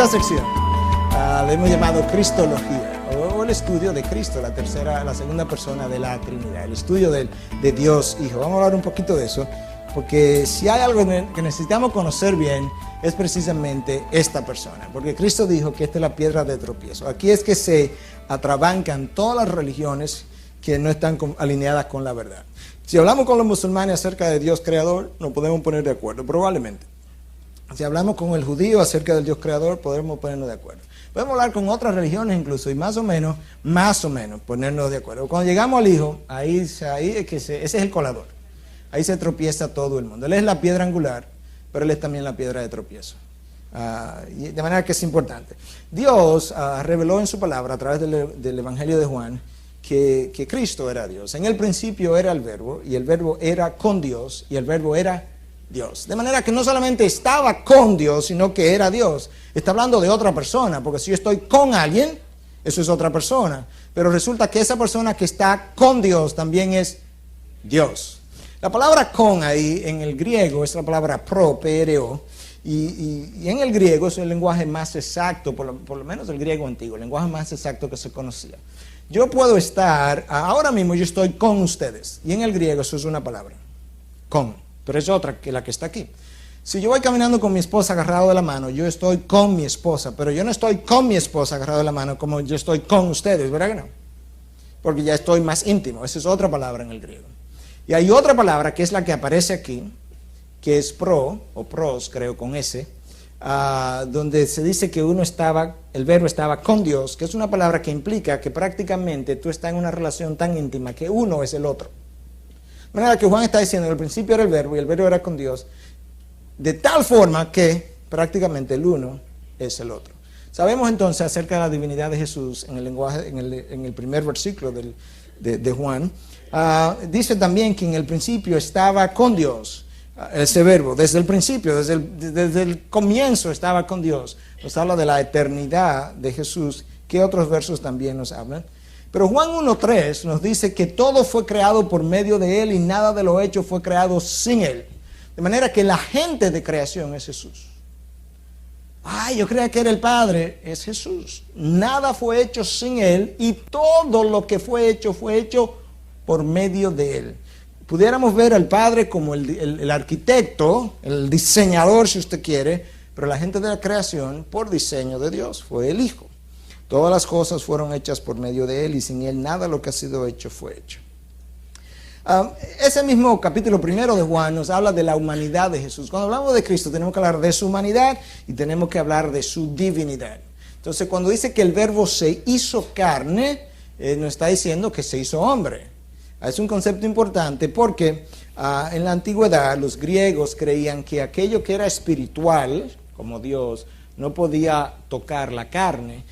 esta sección le hemos llamado Cristología, o el estudio de Cristo, la segunda persona de la Trinidad, el estudio de Dios Hijo. Vamos a hablar un poquito de eso, porque si hay algo que necesitamos conocer bien, es precisamente esta persona, porque Cristo dijo que esta es la piedra de tropiezo. Aquí es que se atrabancan todas las religiones que no están alineadas con la verdad. Si hablamos con los musulmanes acerca de Dios creador, nos podemos poner de acuerdo, probablemente. Si hablamos con el judío acerca del Dios creador, podemos ponernos de acuerdo. Podemos hablar con otras religiones incluso y más o menos ponernos de acuerdo. Cuando llegamos al Hijo, ese es el colador. Ahí se tropieza todo el mundo. Él es la piedra angular, pero Él es también la piedra de tropiezo. De manera que es importante. Dios reveló en su palabra a través del Evangelio de Juan que Cristo era Dios. En el principio era el Verbo, y el Verbo era con Dios, y el Verbo era Dios. De manera que no solamente estaba con Dios, sino que era Dios. Está hablando de otra persona, porque si yo estoy con alguien, eso es otra persona. Pero resulta que esa persona que está con Dios también es Dios. La palabra con ahí en el griego es la palabra pro, P-R-O, y en el griego es el lenguaje más exacto, por lo menos el griego antiguo, el lenguaje más exacto que se conocía. Yo puedo estar, ahora mismo yo estoy con ustedes, y en el griego eso es una palabra, con, pero es otra que la que está aquí. Si yo voy caminando con mi esposa agarrado de la mano, yo estoy con mi esposa, pero yo no estoy con mi esposa agarrado de la mano como yo estoy con ustedes, ¿verdad que no? Porque ya estoy más íntimo, esa es otra palabra en el griego. Y hay otra palabra que es la que aparece aquí, que es pro, o pros, creo, con S, donde se dice que el verbo estaba con Dios, que es una palabra que implica que prácticamente tú estás en una relación tan íntima que uno es el otro. De manera que Juan está diciendo que al principio era el verbo y el verbo era con Dios, de tal forma que prácticamente el uno es el otro. Sabemos entonces acerca de la divinidad de Jesús en el lenguaje, en el primer versículo de Juan. Dice también que en el principio estaba con Dios, ese verbo, desde el principio, desde el comienzo estaba con Dios. Nos habla de la eternidad de Jesús, que otros versos también nos hablan. Pero Juan 1.3 nos dice que todo fue creado por medio de Él y nada de lo hecho fue creado sin Él. De manera que la agente de creación es Jesús. Yo creía que era el Padre, es Jesús. Nada fue hecho sin Él y todo lo que fue hecho por medio de Él. Pudiéramos ver al Padre como el arquitecto, el diseñador si usted quiere, pero la gente de la creación por diseño de Dios fue el Hijo. Todas las cosas fueron hechas por medio de Él y sin Él nada lo que ha sido hecho fue hecho. Ese mismo capítulo primero de Juan nos habla de la humanidad de Jesús. Cuando hablamos de Cristo tenemos que hablar de su humanidad y tenemos que hablar de su divinidad. Entonces cuando dice que el verbo se hizo carne, nos está diciendo que se hizo hombre. Es un concepto importante porque en la antigüedad los griegos creían que aquello que era espiritual, como Dios, no podía tocar la carne,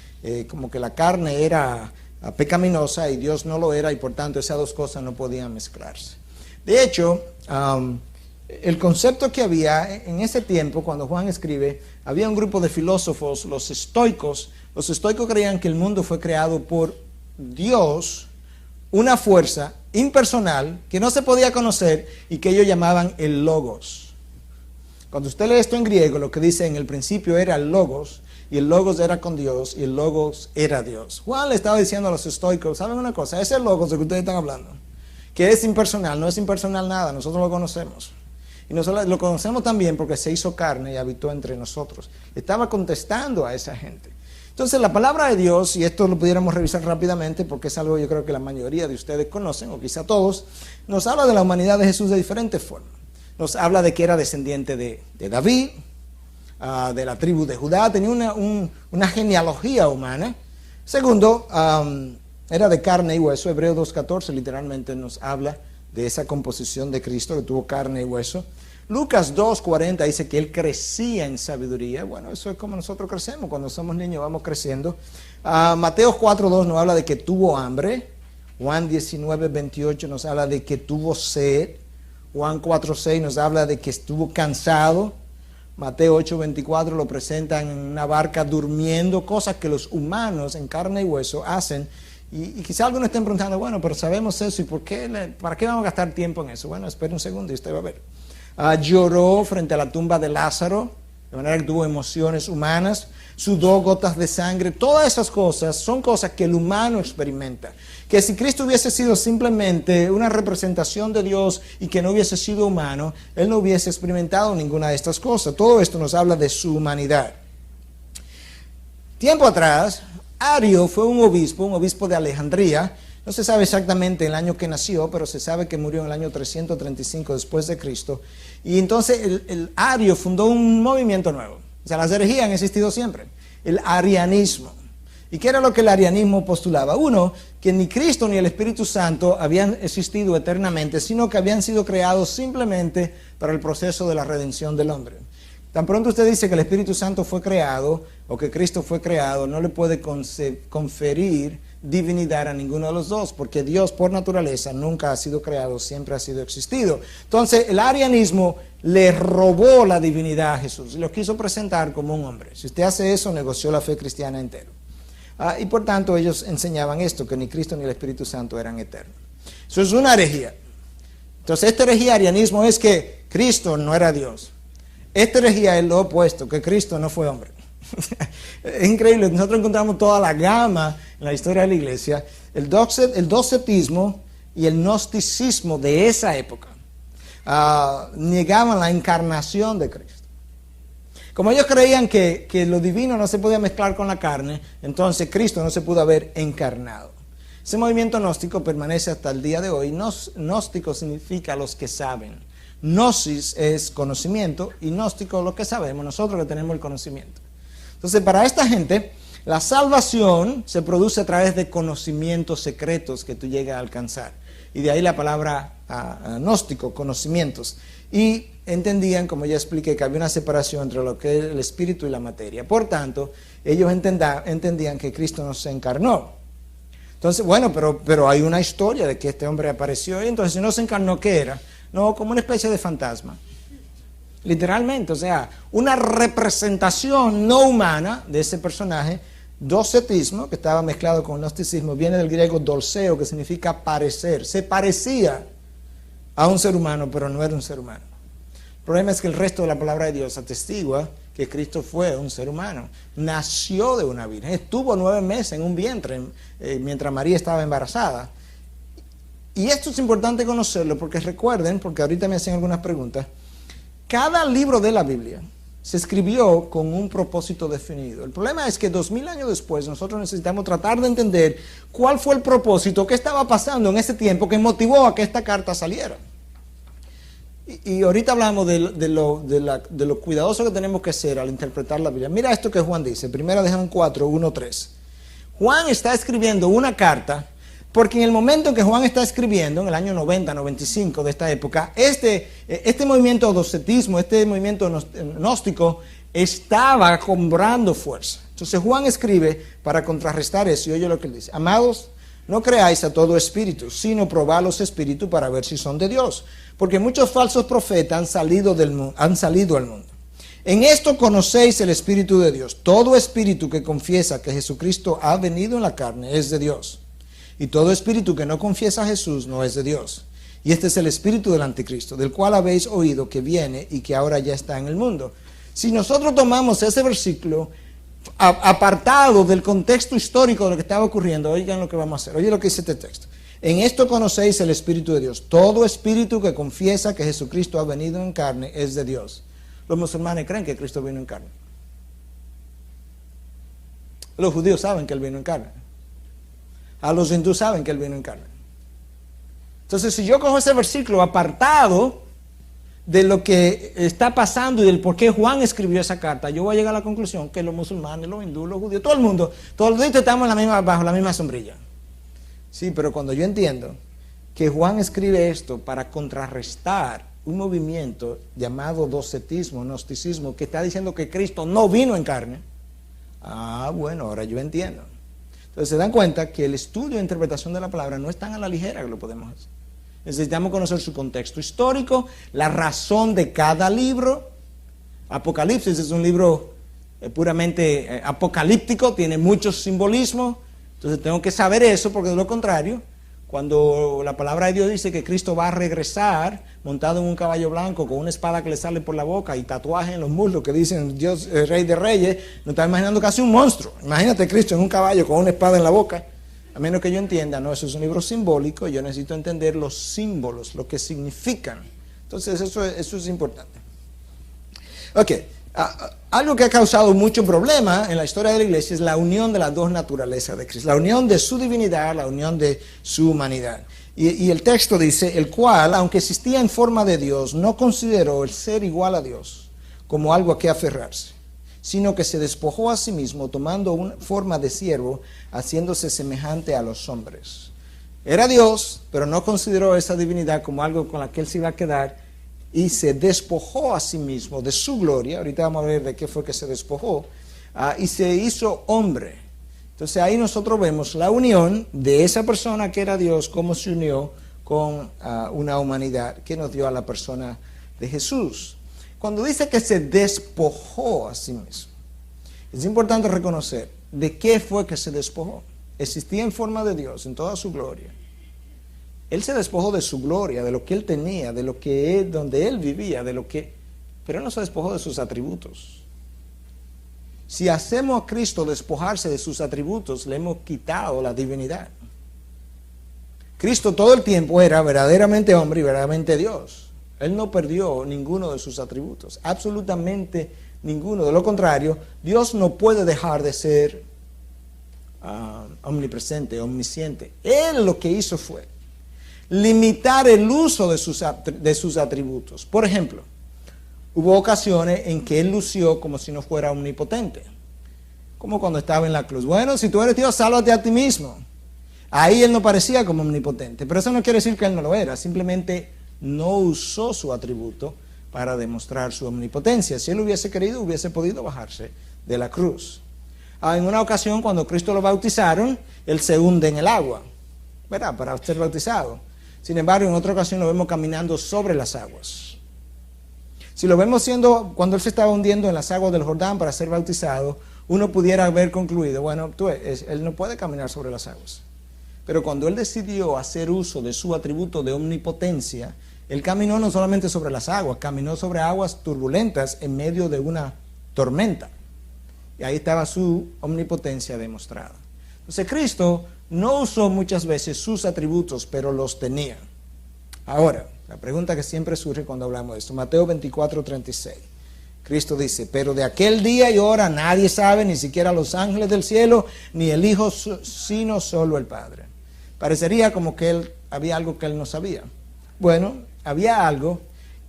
como que la carne era pecaminosa y Dios no lo era y por tanto esas dos cosas no podían mezclarse. De hecho, el concepto que había en ese tiempo, cuando Juan escribe, había un grupo de filósofos, los estoicos. Los estoicos creían que el mundo fue creado por Dios, una fuerza impersonal que no se podía conocer y que ellos llamaban el logos. Cuando usted lee esto en griego, lo que dice en el principio era el logos, y el logos era con Dios, y el logos era Dios. Juan le estaba diciendo a los estoicos, ¿saben una cosa? Ese logos de que ustedes están hablando, que es impersonal, no es impersonal nada, nosotros lo conocemos. Y nosotros lo conocemos también porque se hizo carne y habitó entre nosotros. Estaba contestando a esa gente. Entonces la palabra de Dios, y esto lo pudiéramos revisar rápidamente porque es algo yo creo que la mayoría de ustedes conocen, o quizá todos, nos habla de la humanidad de Jesús de diferentes formas. Nos habla de que era descendiente de David, de la tribu de Judá, tenía una genealogía humana. Segundo, era de carne y hueso. Hebreos 2.14 literalmente nos habla de esa composición de Cristo que tuvo carne y hueso. Lucas 2.40 dice que Él crecía en sabiduría. Bueno, eso es como nosotros crecemos. Cuando somos niños vamos creciendo. Mateo 4.2 nos habla de que tuvo hambre. Juan 19.28 nos habla de que tuvo sed. Juan 4.6 nos habla de que estuvo cansado. Mateo 8.24 lo presentan en una barca durmiendo, cosas que los humanos en carne y hueso hacen. Y quizá algunos estén preguntando, bueno, pero sabemos eso, ¿y para qué vamos a gastar tiempo en eso? Bueno, espere un segundo y usted va a ver. Lloró frente a la tumba de Lázaro. de manera que tuvo emociones humanas, sudó gotas de sangre. Todas esas cosas son cosas que el humano experimenta. Que si Cristo hubiese sido simplemente una representación de Dios y que no hubiese sido humano, Él no hubiese experimentado ninguna de estas cosas. Todo esto nos habla de su humanidad. Tiempo atrás, Ario fue un obispo de Alejandría. No se sabe exactamente el año que nació, pero se sabe que murió en el año 335 después de Cristo. Y entonces el Ario fundó un movimiento nuevo. O sea, las herejías han existido siempre. El arianismo. ¿Y qué era lo que el arianismo postulaba? Uno, que ni Cristo ni el Espíritu Santo habían existido eternamente, sino que habían sido creados simplemente para el proceso de la redención del hombre. Tan pronto usted dice que el Espíritu Santo fue creado o que Cristo fue creado, no le puede conferir divinidad a ninguno de los dos, porque Dios por naturaleza nunca ha sido creado, siempre ha sido existido. Entonces el arianismo le robó la divinidad a Jesús y lo quiso presentar como un hombre. Si usted hace eso, negoció la fe cristiana entero. Y por tanto ellos enseñaban esto, que ni Cristo ni el Espíritu Santo eran eternos. Eso es una herejía. Entonces esta herejía arianismo es que Cristo no era Dios. Esta herejía es lo opuesto, que Cristo no fue hombre. Es increíble, nosotros encontramos toda la gama en la historia de la iglesia. El docetismo y el gnosticismo de esa época negaban la encarnación de Cristo. Como ellos creían que lo divino no se podía mezclar con la carne, entonces Cristo no se pudo haber encarnado. Ese movimiento gnóstico permanece hasta el día de hoy. Gnóstico significa los que saben. Gnosis es conocimiento y gnóstico lo que sabemos, nosotros que tenemos el conocimiento. Entonces, para esta gente, la salvación se produce a través de conocimientos secretos que tú llegas a alcanzar. Y de ahí la palabra gnóstico, conocimientos. Y entendían, como ya expliqué, que había una separación entre lo que es el espíritu y la materia. Por tanto, ellos entendían que Cristo no se encarnó. Entonces, bueno, pero hay una historia de que este hombre apareció. Y entonces, si no se encarnó, ¿qué era? No, como una especie de fantasma. Literalmente, o sea, una representación no humana de ese personaje. Docetismo, que estaba mezclado con gnosticismo, viene del griego dorseo, que significa parecer. Se parecía a un ser humano, pero no era un ser humano. El problema es que el resto de la palabra de Dios atestigua que Cristo fue un ser humano. Nació de una virgen, estuvo 9 meses en un vientre mientras María estaba embarazada. Y esto es importante conocerlo porque recuerden, porque ahorita me hacen algunas preguntas, cada libro de la Biblia se escribió con un propósito definido. El problema es que 2000 años después nosotros necesitamos tratar de entender cuál fue el propósito, qué estaba pasando en ese tiempo que motivó a que esta carta saliera. Y ahorita hablamos de lo cuidadoso que tenemos que ser al interpretar la Biblia. Mira esto que Juan dice, 1 de Juan 4, 1, 3. Juan está escribiendo una carta porque en el momento en que Juan está escribiendo, en el año 90, 95 de esta época, este movimiento docetismo, este movimiento gnóstico, estaba cobrando fuerza. Entonces Juan escribe para contrarrestar eso, y oye lo que él dice. Amados, no creáis a todo espíritu, sino probad los espíritus para ver si son de Dios. Porque muchos falsos profetas han salido al mundo. En esto conocéis el Espíritu de Dios. Todo espíritu que confiesa que Jesucristo ha venido en la carne es de Dios. Y todo espíritu que no confiesa a Jesús no es de Dios. Y este es el espíritu del anticristo, del cual habéis oído que viene y que ahora ya está en el mundo. Si nosotros tomamos ese versículo apartado del contexto histórico de lo que estaba ocurriendo, oigan lo que vamos a hacer. Oye lo que dice este texto. En esto conocéis el Espíritu de Dios. Todo espíritu que confiesa que Jesucristo ha venido en carne es de Dios. Los musulmanes creen que Cristo vino en carne. Los judíos saben que Él vino en carne. A los hindúes saben que Él vino en carne. Entonces, si yo cojo ese versículo apartado de lo que está pasando y del por qué Juan escribió esa carta, yo voy a llegar a la conclusión que los musulmanes, los hindúes, los judíos, todo el mundo, todos estamos bajo la misma sombrilla. Sí, pero cuando yo entiendo que Juan escribe esto para contrarrestar un movimiento llamado docetismo, gnosticismo, que está diciendo que Cristo no vino en carne, bueno, ahora yo entiendo. Entonces se dan cuenta que el estudio e interpretación de la palabra no es tan a la ligera que lo podemos hacer. Necesitamos conocer su contexto histórico, la razón de cada libro. Apocalipsis es un libro puramente apocalíptico, tiene muchos simbolismos. Entonces tengo que saber eso, porque de lo contrario, Cuando la palabra de Dios dice que Cristo va a regresar montado en un caballo blanco con una espada que le sale por la boca y tatuajes en los muslos que dicen Dios, el Rey de Reyes, nos está imaginando casi un monstruo. Imagínate Cristo en un caballo con una espada en la boca. A menos que yo entienda, no, eso es un libro simbólico, yo necesito entender los símbolos, lo que significan. Entonces eso es importante. Ok, algo que ha causado mucho problema en la historia de la iglesia es la unión de las dos naturalezas de Cristo, la unión de su divinidad, la unión de su humanidad. Y el texto dice, el cual, aunque existía en forma de Dios, no consideró el ser igual a Dios como algo a que aferrarse, sino que se despojó a sí mismo, tomando una forma de siervo, haciéndose semejante a los hombres. Era Dios, pero no consideró esa divinidad como algo con la que él se iba a quedar, y se despojó a sí mismo de su gloria. Ahorita vamos a ver de qué fue que se despojó, y se hizo hombre. Entonces ahí nosotros vemos la unión de esa persona que era Dios, cómo se unió con una humanidad que nos dio a la persona de Jesús. Cuando dice que se despojó a sí mismo, es importante reconocer de qué fue que se despojó. Existía en forma de Dios, en toda su gloria. Él se despojó de su gloria, de lo que él tenía, de lo que él, donde él vivía, pero él no se despojó de sus atributos. Si hacemos a Cristo despojarse de sus atributos, le hemos quitado la divinidad. Cristo todo el tiempo era verdaderamente hombre y verdaderamente Dios. Él no perdió ninguno de sus atributos, absolutamente ninguno. De lo contrario, Dios no puede dejar de ser omnipresente, omnisciente. Él lo que hizo fue limitar el uso de sus atributos. Por ejemplo, hubo ocasiones en que él lució como si no fuera omnipotente, como cuando estaba en la cruz. Bueno, si tú eres Dios, sálvate a ti mismo. Ahí él no parecía como omnipotente, pero eso no quiere decir que él no lo era, simplemente no usó su atributo para demostrar su omnipotencia. Si él hubiese querido, hubiese podido bajarse de la cruz. En una ocasión, cuando Cristo lo bautizaron, él se hunde en el agua, ¿verdad?, para ser bautizado. Sin embargo, en otra ocasión lo vemos caminando sobre las aguas. Si lo vemos cuando él se estaba hundiendo en las aguas del Jordán para ser bautizado, uno pudiera haber concluido, bueno, él no puede caminar sobre las aguas. Pero cuando él decidió hacer uso de su atributo de omnipotencia, él caminó no solamente sobre las aguas, caminó sobre aguas turbulentas en medio de una tormenta. Y ahí estaba su omnipotencia demostrada. Entonces Cristo no usó muchas veces sus atributos, pero los tenía. Ahora, la pregunta que siempre surge cuando hablamos de esto, Mateo 24:36. Cristo dice, pero de aquel día y hora nadie sabe, ni siquiera los ángeles del cielo, ni el Hijo, sino solo el Padre. Parecería como que había algo que él no sabía. Bueno, había algo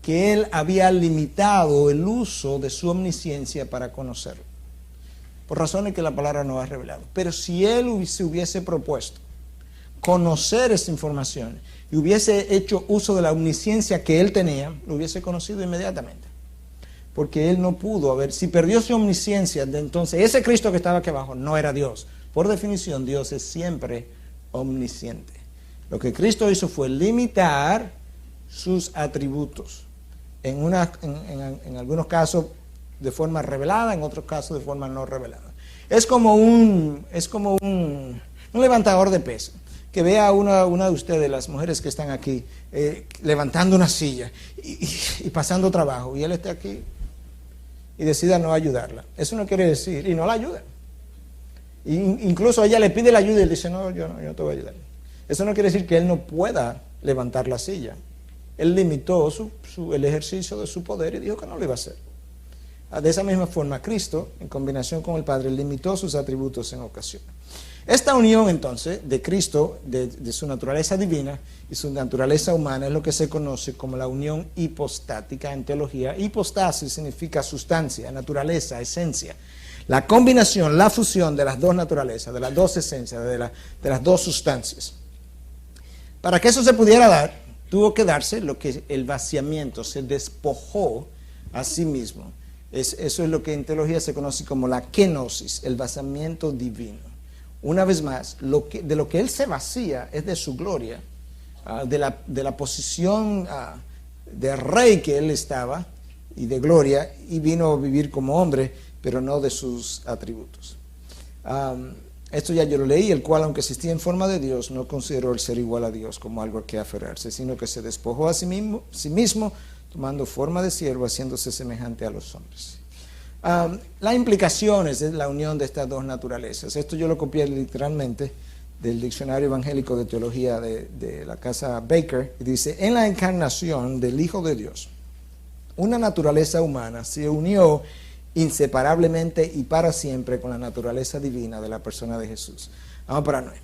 que él había limitado el uso de su omnisciencia para conocerlo, por razones que la palabra no ha revelado. Pero si él se hubiese propuesto conocer esa información y hubiese hecho uso de la omnisciencia que él tenía, lo hubiese conocido inmediatamente. Porque él no pudo si perdió su omnisciencia, entonces ese Cristo que estaba aquí abajo no era Dios. Por definición, Dios es siempre omnisciente. Lo que Cristo hizo fue limitar sus atributos. En algunos casos de forma revelada, en otros casos de forma no revelada. Es como un levantador de peso. Que vea a una de ustedes, las mujeres que están aquí, levantando una silla y pasando trabajo, y él está aquí y decida no ayudarla. Eso no quiere decir, y no la ayuda. Incluso ella le pide la ayuda y él dice, no, yo no te voy a ayudar. Eso no quiere decir que él no pueda levantar la silla. Él limitó el ejercicio de su poder y dijo que no lo iba a hacer. De esa misma forma, Cristo, en combinación con el Padre, limitó sus atributos en ocasiones. Esta unión, entonces, de Cristo, de su naturaleza divina y su naturaleza humana, es lo que se conoce como la unión hipostática en teología. Hipostasis significa sustancia, naturaleza, esencia. La combinación, la fusión de las dos naturalezas, de las dos esencias, de las dos sustancias. Para que eso se pudiera dar, tuvo que darse lo que el vaciamiento, se despojó a sí mismo. Eso es lo que en teología se conoce como la kenosis, el vaciamiento divino. Una vez más, de lo que él se vacía es de su gloria, de la posición de rey que él estaba y de gloria, y vino a vivir como hombre, pero no de sus atributos. Esto ya yo lo leí, el cual, aunque existía en forma de Dios, no consideró el ser igual a Dios como algo a que aferrarse, sino que se despojó a sí mismo, tomando forma de siervo, haciéndose semejante a los hombres. Las implicaciones de la unión de estas dos naturalezas. Esto yo lo copié literalmente del Diccionario Evangélico de Teología de la casa Baker, y dice: en la encarnación del Hijo de Dios, una naturaleza humana se unió inseparablemente y para siempre con la naturaleza divina de la persona de Jesús. Vamos para nuevo.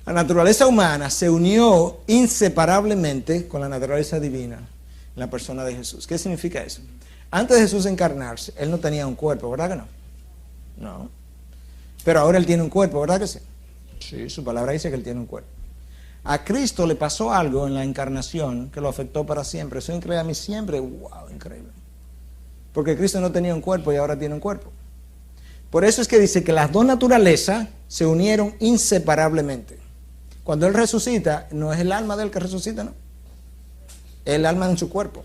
La naturaleza humana se unió inseparablemente con la naturaleza divina en la persona de Jesús. ¿Qué significa eso? Antes de Jesús encarnarse, Él no tenía un cuerpo, ¿verdad que no? No. Pero ahora Él tiene un cuerpo, ¿verdad que sí? Sí, su palabra dice que Él tiene un cuerpo. A Cristo le pasó algo en la encarnación que lo afectó para siempre. Eso increíble a mí siempre. ¡Wow! Increíble. Porque Cristo no tenía un cuerpo y ahora tiene un cuerpo. Por eso es que dice que las dos naturalezas se unieron inseparablemente. Cuando Él resucita, no es el alma de Él que resucita, ¿no? Es el alma en su cuerpo.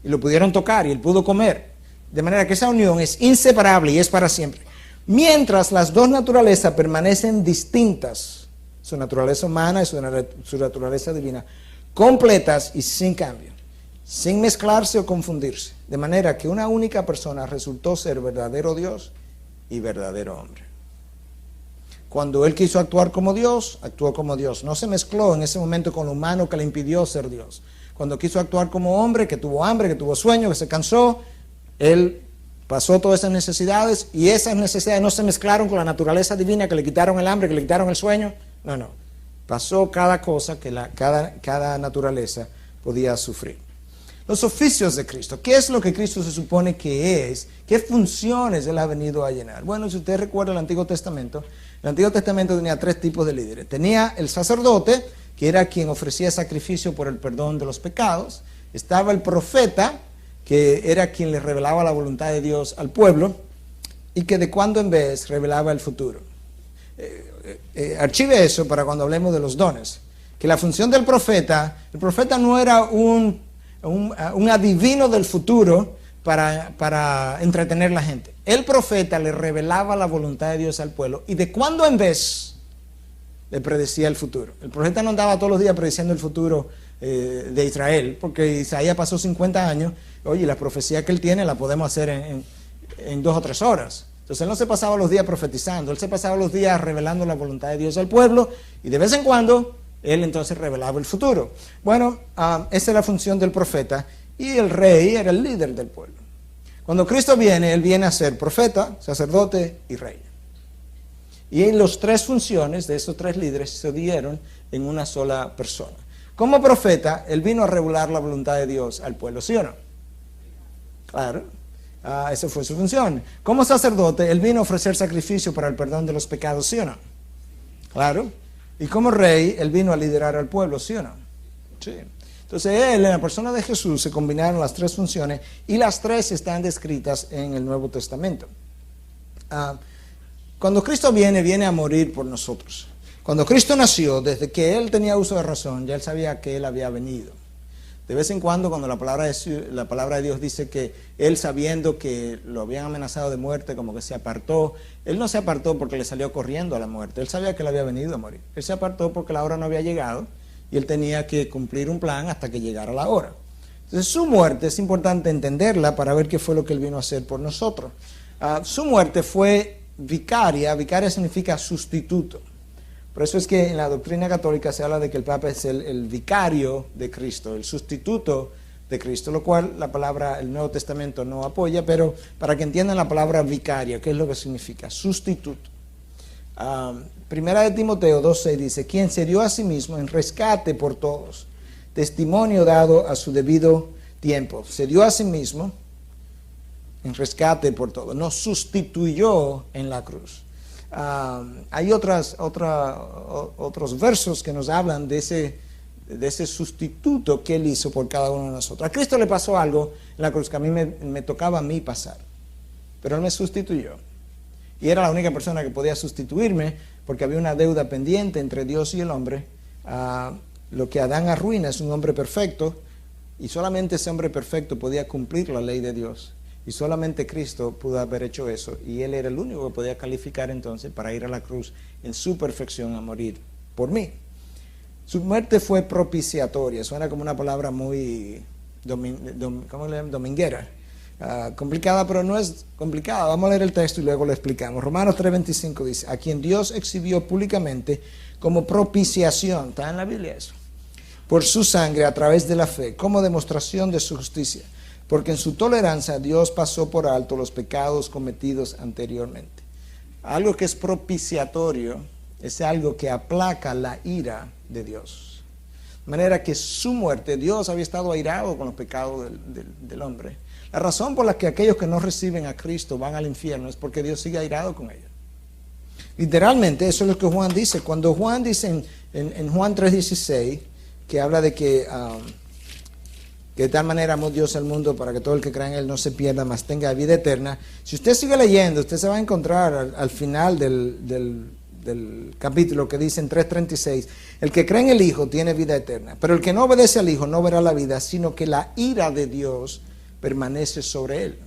Y lo pudieron tocar y Él pudo comer. De manera que esa unión es inseparable y es para siempre. Mientras las dos naturalezas permanecen distintas, su naturaleza humana y su naturaleza divina, completas y sin cambio, sin mezclarse o confundirse, de manera que una única persona resultó ser verdadero Dios y verdadero hombre. Cuando Él quiso actuar como Dios, actuó como Dios. No se mezcló en ese momento con lo humano que le impidió ser Dios. Cuando quiso actuar como hombre, que tuvo hambre, que tuvo sueño, que se cansó, Él pasó todas esas necesidades, y esas necesidades no se mezclaron con la naturaleza divina, que le quitaron el hambre, que le quitaron el sueño. No. Pasó cada cosa que cada naturaleza podía sufrir. Los oficios de Cristo. ¿Qué es lo que Cristo se supone que es? ¿Qué funciones Él ha venido a llenar? Bueno, si usted recuerda el Antiguo Testamento tenía tres tipos de líderes. Tenía el sacerdote, que era quien ofrecía sacrificio por el perdón de los pecados. Estaba el profeta, que era quien le revelaba la voluntad de Dios al pueblo, y que de cuando en vez revelaba el futuro. Archive eso para cuando hablemos de los dones. Que la función del profeta, el profeta no era un adivino del futuro para entretener a la gente. El profeta le revelaba la voluntad de Dios al pueblo, y de cuando en vez le predecía el futuro. El profeta no andaba todos los días prediciendo el futuro de Israel, porque Isaías pasó 50 años. Oye, la profecía que él tiene la podemos hacer en 2 o 3 horas. Entonces él no se pasaba los días profetizando, él se pasaba los días revelando la voluntad de Dios al pueblo, y de vez en cuando él entonces revelaba el futuro. Bueno, esa es la función del profeta, y el rey era el líder del pueblo. Cuando Cristo viene, Él viene a ser profeta, sacerdote y rey. Y en las tres funciones de esos tres líderes se dieron en una sola persona. Como profeta, Él vino a revelar la voluntad de Dios al pueblo, ¿sí o no? Claro, esa fue su función. Como sacerdote, Él vino a ofrecer sacrificio para el perdón de los pecados, ¿sí o no? Claro. Y como rey, Él vino a liderar al pueblo, ¿sí o no? Sí. Entonces Él, en la persona de Jesús, se combinaron las tres funciones, y las tres están descritas en el Nuevo Testamento. Cuando Cristo viene a morir por nosotros. Cuando Cristo nació, desde que Él tenía uso de razón, ya Él sabía que Él había venido. De vez en cuando, cuando la palabra de Dios dice que Él, sabiendo que lo habían amenazado de muerte, como que se apartó. Él no se apartó porque le salió corriendo a la muerte. Él sabía que Él había venido a morir. Él se apartó porque la hora no había llegado, y Él tenía que cumplir un plan hasta que llegara la hora. Entonces su muerte es importante entenderla para ver qué fue lo que Él vino a hacer por nosotros. Su muerte fue vicaria. Vicaria significa sustituto. Por eso es que en la doctrina católica se habla de que el Papa es el vicario de Cristo, el sustituto de Cristo, lo cual el Nuevo Testamento no apoya, pero para que entiendan la palabra vicaria, ¿qué es lo que significa? Sustituto. Primera de Timoteo 2:6 dice: quien se dio a sí mismo en rescate por todos, testimonio dado a su debido tiempo. Se dio a sí mismo en rescate por todos, nos sustituyó en la cruz. Hay otros versos que nos hablan de ese sustituto que Él hizo por cada uno de nosotros. A Cristo le pasó algo en la cruz que a mí me tocaba a mí pasar, pero Él me sustituyó. Y era la única persona que podía sustituirme, porque había una deuda pendiente entre Dios y el hombre. Lo que Adán arruina es un hombre perfecto, y solamente ese hombre perfecto podía cumplir la ley de Dios. Y solamente Cristo pudo haber hecho eso. Y Él era el único que podía calificar entonces para ir a la cruz en su perfección a morir por mí. Su muerte fue propiciatoria. Suena como una palabra muy dominguera. Complicada, pero no es complicada. Vamos a leer el texto y luego lo explicamos. Romanos 3:25 dice: a quien Dios exhibió públicamente como propiciación, está en la Biblia eso, por su sangre a través de la fe, como demostración de su justicia, porque en su tolerancia Dios pasó por alto los pecados cometidos anteriormente. Algo que es propiciatorio es algo que aplaca la ira de Dios. De manera que su muerte, Dios había estado airado con los pecados del hombre. La razón por la que aquellos que no reciben a Cristo van al infierno es porque Dios sigue airado con ellos. Literalmente, eso es lo que Juan dice. Cuando Juan dice en Juan 3:16, que habla de que de tal manera amó Dios al mundo para que todo el que crea en Él no se pierda, mas tenga vida eterna. Si usted sigue leyendo, usted se va a encontrar al final del capítulo que dice en 3:36, el que cree en el Hijo tiene vida eterna, pero el que no obedece al Hijo no verá la vida, sino que la ira de Dios permanece sobre él.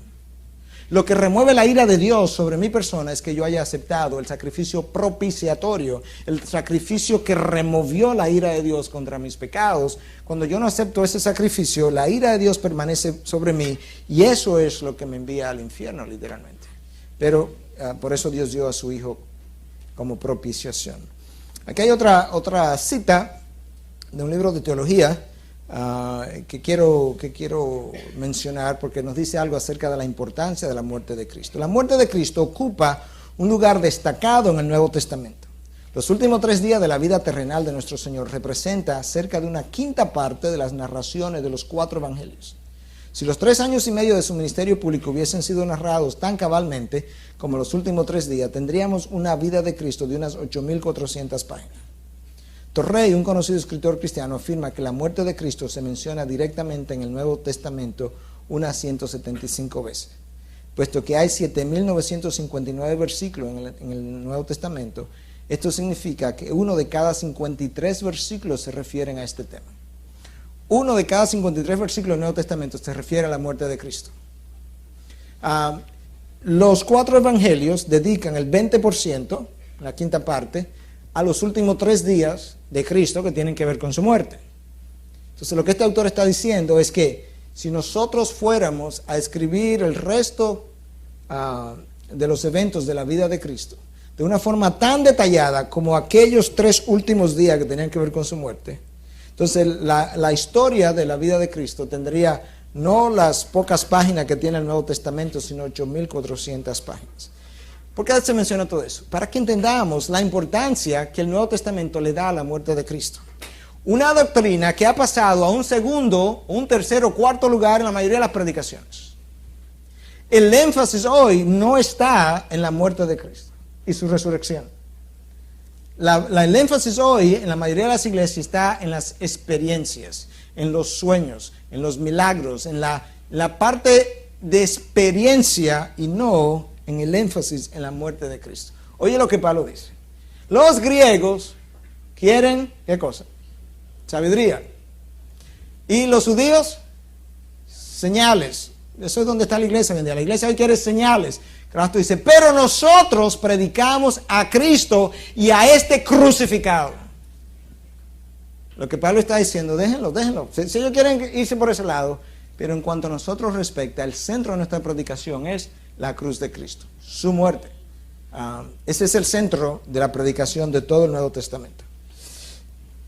Lo que remueve la ira de Dios sobre mi persona es que yo haya aceptado el sacrificio propiciatorio, el sacrificio que removió la ira de Dios contra mis pecados. Cuando yo no acepto ese sacrificio, la ira de Dios permanece sobre mí, y eso es lo que me envía al infierno, literalmente. Pero por eso Dios dio a su Hijo como propiciación. Aquí hay otra cita de un libro de teología que quiero mencionar, porque nos dice algo acerca de la importancia de la muerte de Cristo. La muerte de Cristo ocupa un lugar destacado en el Nuevo Testamento. Los últimos 3 días de la vida terrenal de nuestro Señor representa cerca de una quinta parte de las narraciones de los 4 evangelios. Si los 3 años y medio de su ministerio público hubiesen sido narrados tan cabalmente como los últimos 3 días, tendríamos una vida de Cristo de unas 8.400 páginas. Torrey, un conocido escritor cristiano, afirma que la muerte de Cristo se menciona directamente en el Nuevo Testamento unas 175 veces. Puesto que hay 7.959 versículos en el Nuevo Testamento, esto significa que uno de cada 53 versículos se refieren a este tema. Uno de cada 53 versículos del Nuevo Testamento se refiere a la muerte de Cristo. Los 4 evangelios dedican el 20%, la quinta parte, a los últimos 3 días de Cristo que tienen que ver con su muerte. Entonces lo que este autor está diciendo es que si nosotros fuéramos a escribir el resto de los eventos de la vida de Cristo de una forma tan detallada como aquellos 3 últimos días que tenían que ver con su muerte, entonces la historia de la vida de Cristo tendría no las pocas páginas que tiene el Nuevo Testamento, sino 8.400 páginas. ¿Por qué se menciona todo eso? Para que entendamos la importancia que el Nuevo Testamento le da a la muerte de Cristo. Una doctrina que ha pasado a un segundo, un tercero, cuarto lugar en la mayoría de las predicaciones. El énfasis hoy no está en la muerte de Cristo y su resurrección. El énfasis hoy en la mayoría de las iglesias está en las experiencias, en los sueños, en los milagros, en la parte de experiencia, y no en el énfasis en la muerte de Cristo. Oye lo que Pablo dice. Los griegos quieren, ¿qué cosa? Sabiduría. Y los judíos, señales. Eso es donde está la iglesia hoy en día. La iglesia hoy quiere señales. Cristo dice, pero nosotros predicamos a Cristo y a este crucificado. Lo que Pablo está diciendo, déjenlo. Si ellos quieren irse por ese lado, pero en cuanto a nosotros respecta, el centro de nuestra predicación es la cruz de Cristo, su muerte. Ese es el centro de la predicación de todo el Nuevo Testamento.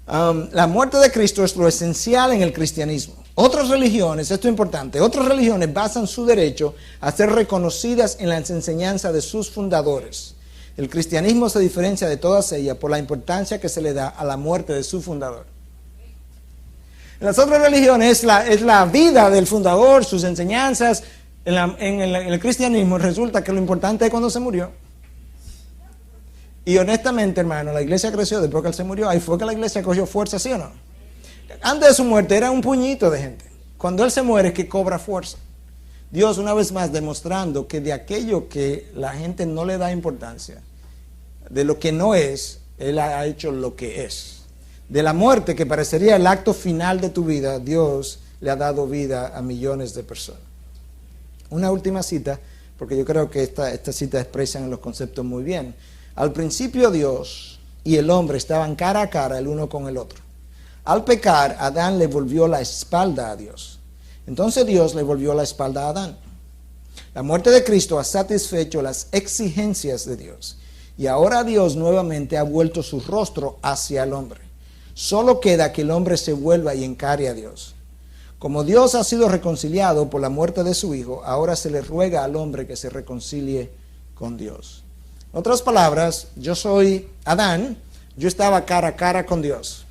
La muerte de Cristo es lo esencial en el cristianismo. Otras religiones, esto es importante, otras religiones basan su derecho a ser reconocidas en las enseñanzas de sus fundadores. El cristianismo se diferencia de todas ellas por la importancia que se le da a la muerte de su fundador. En las otras religiones es la vida del fundador, sus enseñanzas. En el cristianismo resulta que lo importante es cuando se murió. Y honestamente, hermano, la iglesia creció después que él se murió. Ahí fue que la iglesia cogió fuerza, ¿sí o no? Antes de su muerte era un puñito de gente. Cuando él se muere es que cobra fuerza. Dios, una vez más, demostrando que de aquello que la gente no le da importancia, de lo que no es, Él ha hecho lo que es. De la muerte, que parecería el acto final de tu vida, Dios le ha dado vida a millones de personas. Una última cita, porque yo creo que esta cita expresa los conceptos muy bien. Al principio Dios y el hombre estaban cara a cara el uno con el otro. Al pecar, Adán le volvió la espalda a Dios. Entonces Dios le volvió la espalda a Adán. La muerte de Cristo ha satisfecho las exigencias de Dios. Y ahora Dios nuevamente ha vuelto su rostro hacia el hombre. Solo queda que el hombre se vuelva y encare a Dios. Como Dios ha sido reconciliado por la muerte de su Hijo, ahora se le ruega al hombre que se reconcilie con Dios. En otras palabras, yo soy Adán, yo estaba cara a cara con Dios.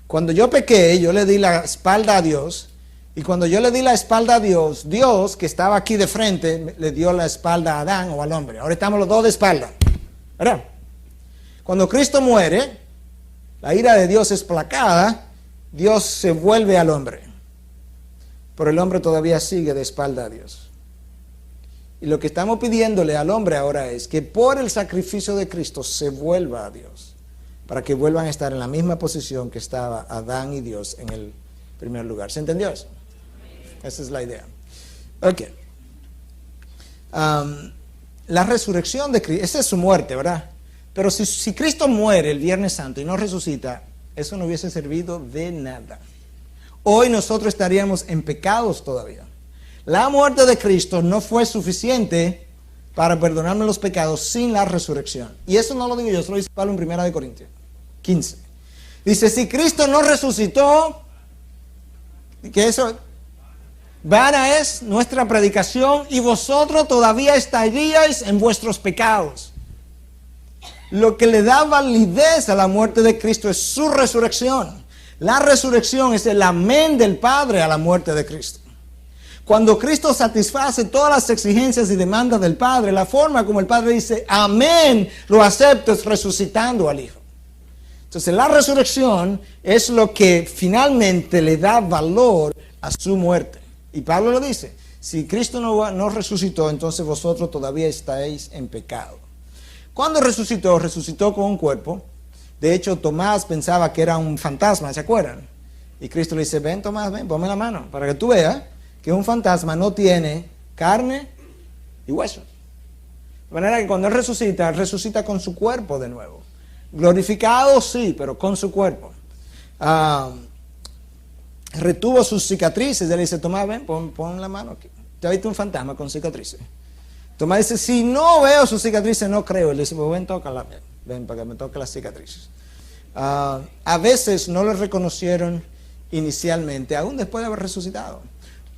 Cuando yo pequé, yo le di la espalda a Dios. Y cuando yo le di la espalda a Dios, Dios, que estaba aquí de frente, le dio la espalda a Adán o al hombre. Ahora estamos los dos de espalda, ¿verdad? Cuando Cristo muere, la ira de Dios es placada, Dios se vuelve al hombre. Pero el hombre todavía sigue de espalda a Dios. Y lo que estamos pidiéndole al hombre ahora es que por el sacrificio de Cristo se vuelva a Dios, para que vuelvan a estar en la misma posición que estaba Adán y Dios en el primer lugar. ¿Se entendió eso? Esa es la idea. Ok. La resurrección de Cristo, esa es su muerte, ¿verdad? Pero si Cristo muere el Viernes Santo y no resucita, eso no hubiese servido de nada. Hoy nosotros estaríamos en pecados todavía. La muerte de Cristo no fue suficiente para perdonarme los pecados sin la resurrección. Y eso no lo digo yo, eso lo dice Pablo en 1 Corintios 15. Dice, si Cristo no resucitó, que eso, vana es nuestra predicación y vosotros todavía estaríais en vuestros pecados. Lo que le da validez a la muerte de Cristo es su resurrección. La resurrección es el amén del Padre a la muerte de Cristo. Cuando Cristo satisface todas las exigencias y demandas del Padre, la forma como el Padre dice, amén, lo acepto, es resucitando al Hijo. Entonces la resurrección es lo que finalmente le da valor a su muerte. Y Pablo lo dice, si Cristo no resucitó, entonces vosotros todavía estáis en pecado. Cuando resucitó, resucitó con un cuerpo. De hecho, Tomás pensaba que era un fantasma, ¿se acuerdan? Y Cristo le dice, ven Tomás, ven, ponme la mano, para que tú veas que un fantasma no tiene carne y hueso. De manera que cuando Él resucita con su cuerpo de nuevo. Glorificado, sí, pero con su cuerpo. Retuvo sus cicatrices. Él dice, Tomás, ven, pon la mano aquí. ¿Te has visto un fantasma con cicatrices? Tomás dice, si no veo sus cicatrices, no creo. Él dice, pues ven, tócala, ven para que me toque las cicatrices. A veces no lo reconocieron inicialmente, aún después de haber resucitado.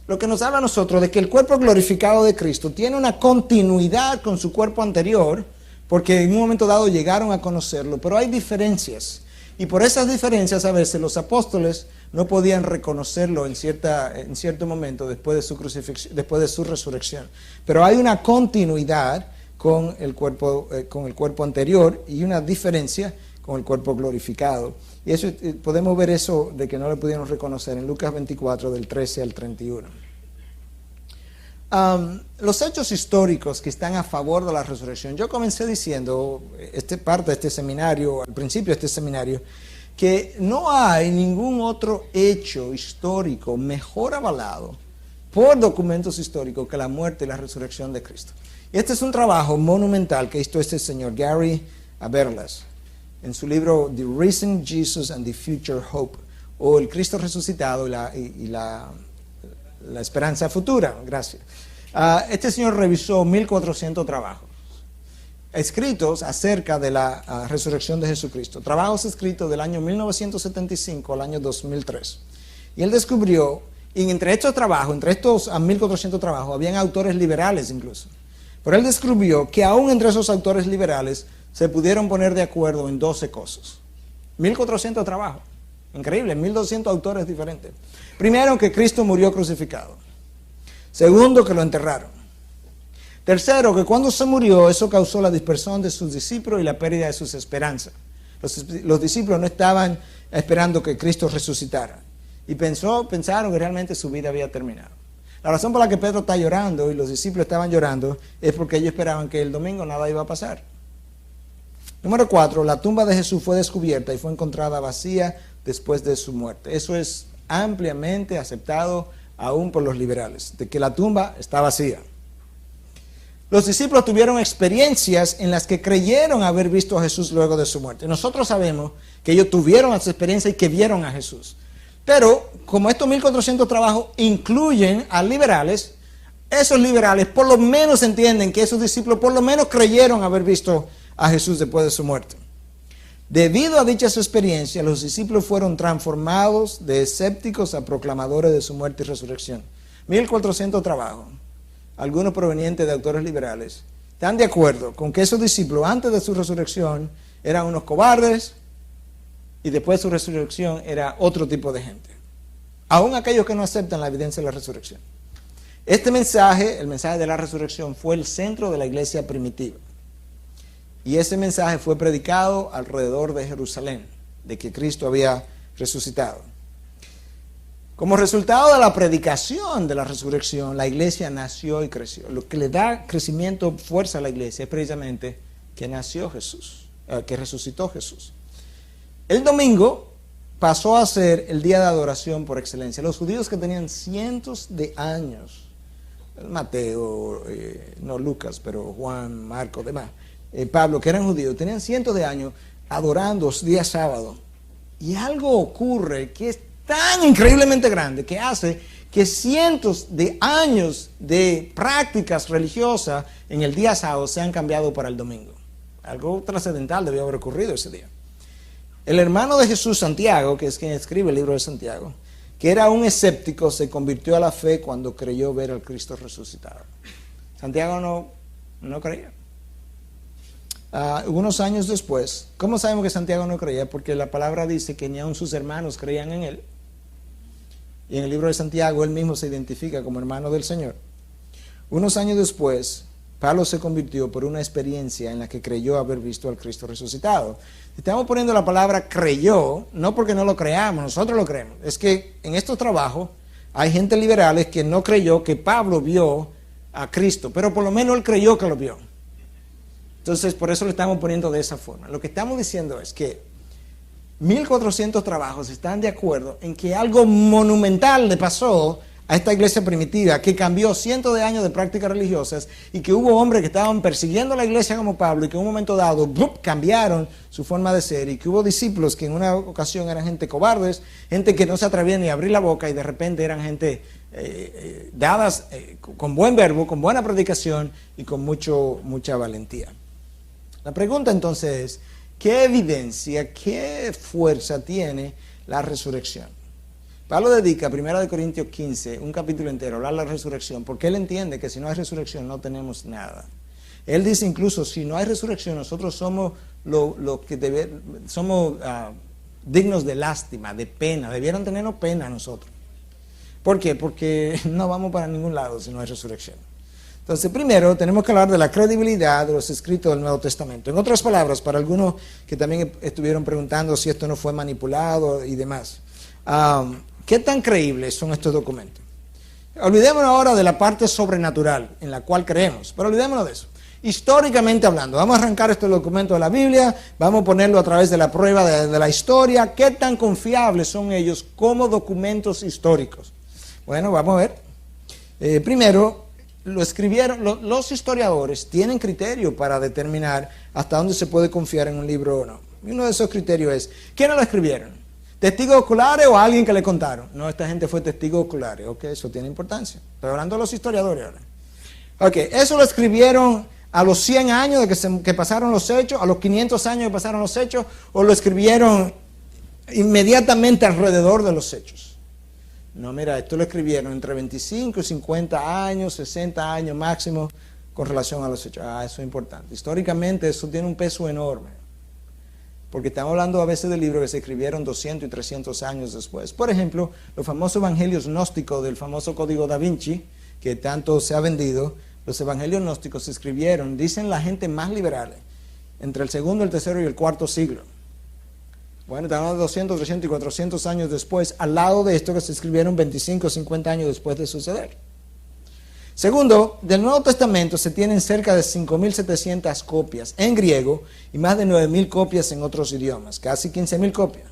Lo que nos habla a nosotros de que el cuerpo glorificado de Cristo tiene una continuidad con su cuerpo anterior, porque en un momento dado llegaron a conocerlo, pero hay diferencias. Y por esas diferencias a veces los apóstoles no podían reconocerlo en cierto momento después de su crucifixión, después de su resurrección. Pero hay una continuidad con el cuerpo anterior y una diferencia con el cuerpo glorificado. Y eso podemos ver eso de que no lo pudieron reconocer en Lucas 24 del 13 al 31. Los hechos históricos que están a favor de la resurrección. Yo comencé diciendo, parte de este seminario, al principio de este seminario, que no hay ningún otro hecho histórico mejor avalado por documentos históricos que la muerte y la resurrección de Cristo. Y este es un trabajo monumental que hizo este señor Gary Habermas en su libro The Risen Jesus and the Future Hope, o El Cristo resucitado y la esperanza futura. Gracias. Este señor revisó 1400 trabajos escritos acerca de la resurrección de Jesucristo. Trabajos escritos del año 1975 al año 2003. Y él descubrió, y entre estos 1400 trabajos, habían autores liberales incluso. Pero él descubrió que aún entre esos autores liberales se pudieron poner de acuerdo en 12 cosas. 1400 trabajos. Increíble, 1200 autores diferentes. Primero, que Cristo murió crucificado. Segundo, que lo enterraron. Tercero, que cuando se murió, eso causó la dispersión de sus discípulos y la pérdida de sus esperanzas. Los discípulos no estaban esperando que Cristo resucitara. Y pensaron que realmente su vida había terminado. La razón por la que Pedro está llorando y los discípulos estaban llorando es porque ellos esperaban que el domingo nada iba a pasar. Número 4, la tumba de Jesús fue descubierta y fue encontrada vacía después de su muerte. Eso es ampliamente aceptado aún por los liberales, de que la tumba está vacía. Los discípulos tuvieron experiencias en las que creyeron haber visto a Jesús luego de su muerte. Nosotros sabemos que ellos tuvieron las experiencias y que vieron a Jesús. Pero como estos 1400 trabajos incluyen a liberales, esos liberales por lo menos entienden que esos discípulos por lo menos creyeron haber visto a Jesús después de su muerte. Debido a dichas experiencias, los discípulos fueron transformados de escépticos a proclamadores de su muerte y resurrección. 1400 trabajos, algunos provenientes de autores liberales, están de acuerdo con que esos discípulos antes de su resurrección eran unos cobardes y después de su resurrección era otro tipo de gente. Aún aquellos que no aceptan la evidencia de la resurrección. Este mensaje, el mensaje de la resurrección, fue el centro de la iglesia primitiva. Y ese mensaje fue predicado alrededor de Jerusalén, de que Cristo había resucitado. Como resultado de la predicación de la resurrección, la iglesia nació y creció. Lo que le da crecimiento, fuerza a la iglesia es precisamente que nació Jesús, que resucitó Jesús. El domingo pasó a ser el día de adoración por excelencia. Los judíos que tenían cientos de años, Mateo, no Lucas, pero Juan, Marcos, demás, Pablo, que eran judíos, tenían cientos de años adorando día sábado. Y algo ocurre que es tan increíblemente grande que hace que cientos de años de prácticas religiosas en el día sábado sean cambiados para el domingo. Algo trascendental debió haber ocurrido ese día. El hermano de Jesús, Santiago, que es quien escribe el libro de Santiago, que era un escéptico, se convirtió a la fe cuando creyó ver al Cristo resucitado. Santiago no creía. Unos años después, ¿cómo sabemos que Santiago no creía? Porque la palabra dice que ni aun sus hermanos creían en él. Y en el libro de Santiago él mismo se identifica como hermano del Señor. Unos años después, Pablo se convirtió por una experiencia en la que creyó haber visto al Cristo resucitado. Estamos poniendo la palabra creyó, no porque no lo creamos, nosotros lo creemos. Es que en estos trabajos hay gente liberales que no creyó que Pablo vio a Cristo, pero por lo menos él creyó que lo vio. Entonces, por eso lo estamos poniendo de esa forma. Lo que estamos diciendo es que 1400 trabajos están de acuerdo en que algo monumental le pasó a esta iglesia primitiva, que cambió cientos de años de prácticas religiosas y que hubo hombres que estaban persiguiendo a la iglesia como Pablo y que en un momento dado cambiaron su forma de ser y que hubo discípulos que en una ocasión eran gente cobardes, gente que no se atrevía ni a abrir la boca y de repente eran gente dadas con buen verbo, con buena predicación y con mucha valentía. La pregunta entonces es, ¿qué evidencia, qué fuerza tiene la resurrección? Pablo dedica a 1 Corintios 15 un capítulo entero a hablar de la resurrección, porque él entiende que si no hay resurrección no tenemos nada. Él dice incluso, si no hay resurrección, nosotros somos dignos de lástima, de pena, debieran tenernos pena nosotros. ¿Por qué? Porque no vamos para ningún lado si no hay resurrección. Entonces, primero tenemos que hablar de la credibilidad de los escritos del Nuevo Testamento. En otras palabras, para algunos que también estuvieron preguntando si esto no fue manipulado y demás, ¿qué tan creíbles son estos documentos? Olvidémonos ahora de la parte sobrenatural en la cual creemos, pero olvidémonos de eso. Históricamente hablando, vamos a arrancar estos documentos de la Biblia, vamos a ponerlo a través de la prueba de la historia. ¿Qué tan confiables son ellos como documentos históricos? Bueno, vamos a ver. Primero, lo escribieron, los historiadores tienen criterio para determinar hasta dónde se puede confiar en un libro o no. Y uno de esos criterios es, ¿quiénes lo escribieron? ¿Testigos oculares o alguien que le contaron? No, esta gente fue testigos oculares. Ok, eso tiene importancia. Estoy hablando de los historiadores ahora. Ok, eso lo escribieron a los 100 años de que pasaron los hechos, a los 500 años que pasaron los hechos, o lo escribieron inmediatamente alrededor de los hechos. No, mira, esto lo escribieron entre 25 y 50 años, 60 años máximo con relación a los hechos. Eso es importante. Históricamente eso tiene un peso enorme. Porque estamos hablando a veces de libros que se escribieron 200 y 300 años después. Por ejemplo, los famosos evangelios gnósticos del famoso Código Da Vinci, que tanto se ha vendido, los evangelios gnósticos se escribieron, dicen la gente más liberal, entre el segundo, el tercero y el cuarto siglo. Bueno, estamos hablando de 200, 300 y 400 años después, al lado de esto que se escribieron 25 o 50 años después de suceder. Segundo, del Nuevo Testamento se tienen cerca de 5.700 copias en griego y más de 9.000 copias en otros idiomas, casi 15.000 copias.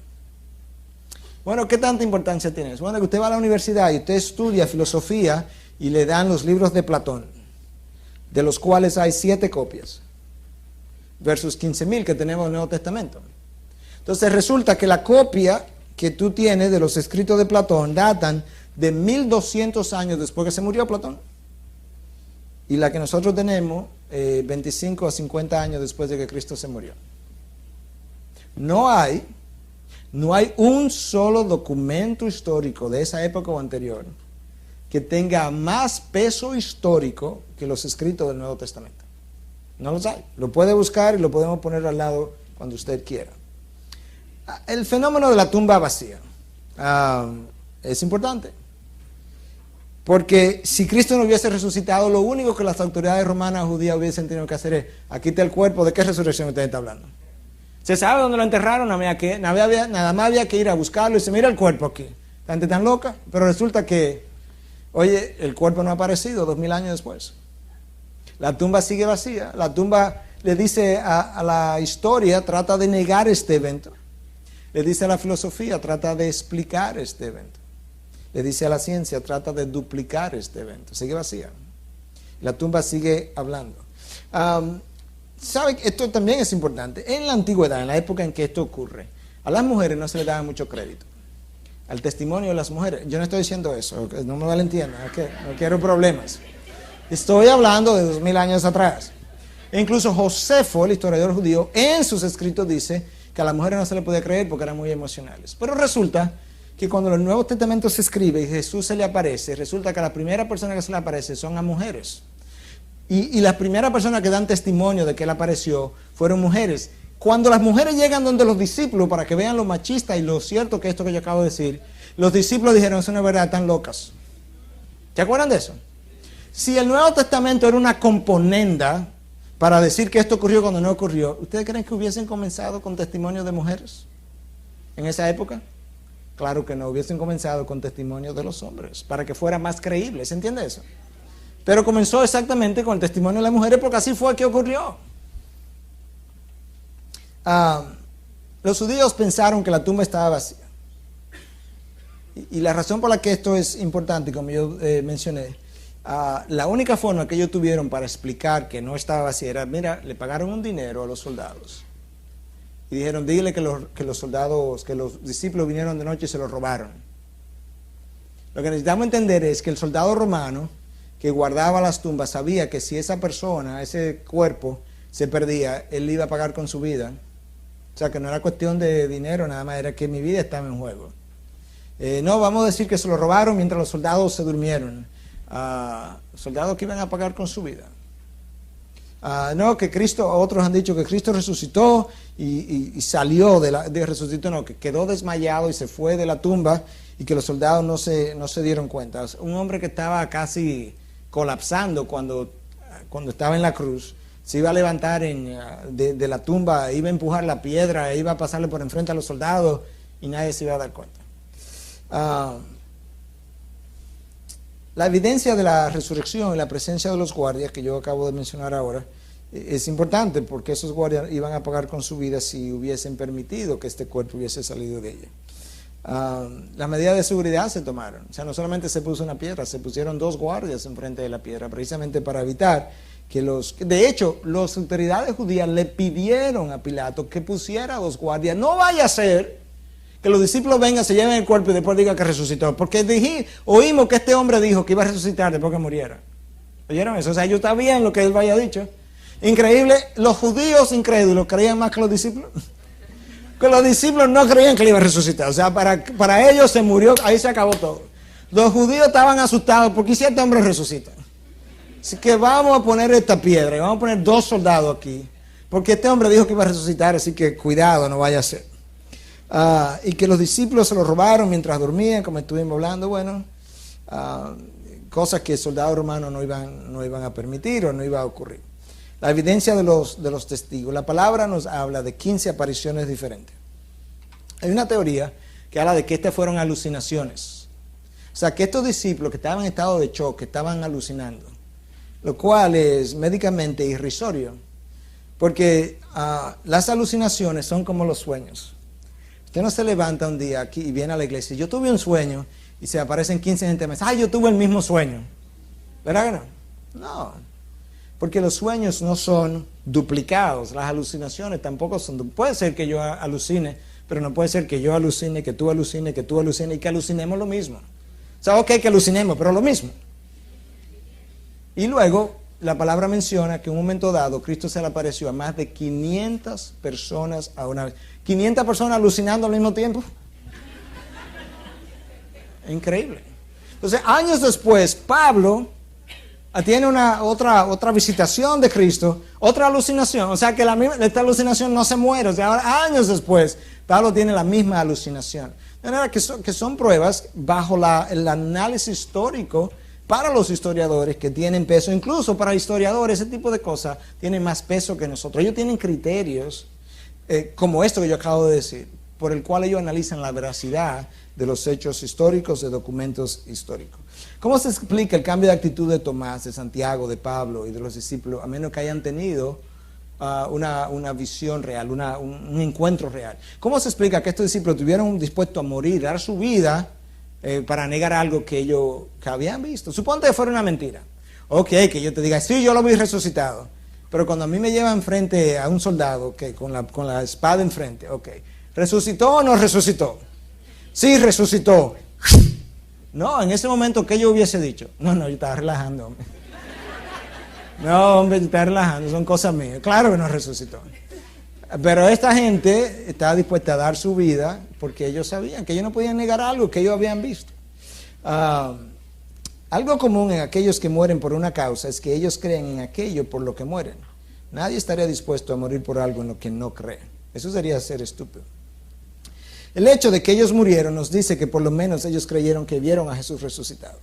Bueno, ¿qué tanta importancia tiene eso? Bueno, que usted va a la universidad y usted estudia filosofía y le dan los libros de Platón, de los cuales hay 7 copias, versus 15,000 que tenemos en el Nuevo Testamento. Entonces resulta que la copia que tú tienes de los escritos de Platón datan de 1200 años después que se murió Platón. Y la que nosotros tenemos, 25 a 50 años después de que Cristo se murió. No hay un solo documento histórico de esa época o anterior que tenga más peso histórico que los escritos del Nuevo Testamento. No los hay. Lo puede buscar y lo podemos poner al lado cuando usted quiera. El fenómeno de la tumba vacía es importante. Porque si Cristo no hubiese resucitado, lo único que las autoridades romanas o judías hubiesen tenido que hacer es: aquí está el cuerpo. ¿De qué resurrección usted está hablando? Se sabe dónde lo enterraron, nada más había que ir a buscarlo y se mira el cuerpo aquí. ¿La gente tan loca? Pero resulta que, oye, el cuerpo no ha aparecido 2000 años después. La tumba sigue vacía. La tumba le dice a la historia, trata de negar este evento. Le dice a la filosofía, trata de explicar este evento. Le dice a la ciencia, trata de duplicar este evento. Sigue vacía. La tumba sigue hablando. ¿Sabe? Esto también es importante. En la antigüedad, en la época en que esto ocurre, a las mujeres no se les daba mucho crédito. Al testimonio de las mujeres. Yo no estoy diciendo eso, no me malentiendan, no quiero problemas. Estoy hablando de 2000 años atrás. E incluso Josefo, el historiador judío, en sus escritos dice que a las mujeres no se les podía creer porque eran muy emocionales. Pero resulta que cuando el Nuevo Testamento se escribe y Jesús se le aparece, resulta que la primera persona que se le aparece son a mujeres. Y las primeras personas que dan testimonio de que él apareció fueron mujeres. Cuando las mujeres llegan donde los discípulos para que vean lo machista y lo cierto que esto que yo acabo de decir, los discípulos dijeron: eso no es verdad, están locas. ¿Se acuerdan de eso? Si el Nuevo Testamento era una componenda para decir que esto ocurrió cuando no ocurrió, ¿ustedes creen que hubiesen comenzado con testimonios de mujeres en esa época? Claro que no, hubiesen comenzado con testimonios de los hombres, para que fuera más creíble, ¿se entiende eso? Pero comenzó exactamente con el testimonio de las mujeres, porque así fue que ocurrió. Los judíos pensaron que la tumba estaba vacía. Y la razón por la que esto es importante, como yo mencioné, la única forma que ellos tuvieron para explicar que no estaba vacía era: mira, le pagaron un dinero a los soldados. Y dijeron: dile que los discípulos vinieron de noche y se lo robaron. Lo que necesitamos entender es que el soldado romano que guardaba las tumbas sabía que si esa persona, ese cuerpo, se perdía, él iba a pagar con su vida. O sea, que no era cuestión de dinero, nada más era que mi vida estaba en juego. No, vamos a decir que se lo robaron mientras los soldados se durmieron. Soldados que iban a pagar con su vida. No, que Cristo, otros han dicho que Cristo resucitó y salió resucitó, no, que quedó desmayado y se fue de la tumba y que los soldados no se dieron cuenta. Un hombre que estaba casi colapsando cuando estaba en la cruz, se iba a levantar de la tumba, iba a empujar la piedra, iba a pasarle por enfrente a los soldados y nadie se iba a dar cuenta. La evidencia de la resurrección y la presencia de los guardias que yo acabo de mencionar ahora es importante, porque esos guardias iban a pagar con su vida si hubiesen permitido que este cuerpo hubiese salido de ella. Las medidas de seguridad se tomaron. O sea, no solamente se puso una piedra, se pusieron 2 guardias enfrente de la piedra, precisamente para evitar que de hecho, las autoridades judías le pidieron a Pilato que pusiera 2 guardias. No vaya a ser que los discípulos vengan, se lleven el cuerpo y después digan que resucitó. Porque oímos que este hombre dijo que iba a resucitar después que muriera. ¿Oyeron eso? O sea, ellos sabían lo que él había dicho. Increíble, los judíos incrédulos creían más que los discípulos. Que los discípulos no creían que él iba a resucitar. O sea, para ellos se murió, ahí se acabó todo. Los judíos estaban asustados porque si este hombre resucita. Así que vamos a poner esta piedra y vamos a poner 2 soldados aquí. Porque este hombre dijo que iba a resucitar, así que cuidado, no vaya a ser. Y que los discípulos se lo robaron mientras dormían, como estuvimos hablando, bueno, cosas que soldados romanos no iban a permitir o no iba a ocurrir. La evidencia de los testigos. La palabra nos habla de 15 apariciones diferentes. Hay una teoría que habla de que estas fueron alucinaciones. O sea, que estos discípulos que estaban en estado de shock, que estaban alucinando, lo cual es médicamente irrisorio, porque las alucinaciones son como los sueños. Usted no se levanta un día aquí y viene a la iglesia. Yo tuve un sueño y se aparecen 15 gente más. ¡Ay, yo tuve el mismo sueño! ¿Verdad que no? No. Porque los sueños no son duplicados. Las alucinaciones tampoco son. Puede ser que yo alucine, pero no puede ser que yo alucine, que tú alucines, que tú alucines y que alucinemos lo mismo. O sea, ok, que alucinemos, pero lo mismo. Y luego, la palabra menciona que en un momento dado, Cristo se le apareció a más de 500 personas a una vez. 500 personas alucinando al mismo tiempo. Increíble. Entonces, años después, Pablo tiene otra visitación de Cristo, otra alucinación. O sea, que esta alucinación no se muere. O sea, ahora, años después, Pablo tiene la misma alucinación. De manera que son pruebas bajo el análisis histórico para los historiadores que tienen peso. Incluso para historiadores, ese tipo de cosas tienen más peso que nosotros. Ellos tienen criterios como esto que yo acabo de decir, por el cual ellos analizan la veracidad de los hechos históricos, de documentos históricos. ¿Cómo se explica el cambio de actitud de Tomás, de Santiago, de Pablo y de los discípulos, a menos que hayan tenido una visión real, un encuentro real? ¿Cómo se explica que estos discípulos estuvieron dispuestos a morir, dar su vida para negar algo que ellos habían visto? Suponte que fuera una mentira. Ok, que yo te diga, sí, yo lo vi resucitado. Pero cuando a mí me llevan frente a un soldado con la espada enfrente, ok, ¿resucitó o no resucitó? Sí, resucitó. No, en ese momento, ¿qué yo hubiese dicho? No, yo estaba relajando, hombre. No, hombre, yo estaba relajando, son cosas mías. Claro que no resucitó. Pero esta gente estaba dispuesta a dar su vida porque ellos sabían que ellos no podían negar algo que ellos habían visto. Algo común en aquellos que mueren por una causa es que ellos creen en aquello por lo que mueren. Nadie estaría dispuesto a morir por algo en lo que no cree. Eso sería ser estúpido. El hecho de que ellos murieron nos dice que por lo menos ellos creyeron que vieron a Jesús resucitado.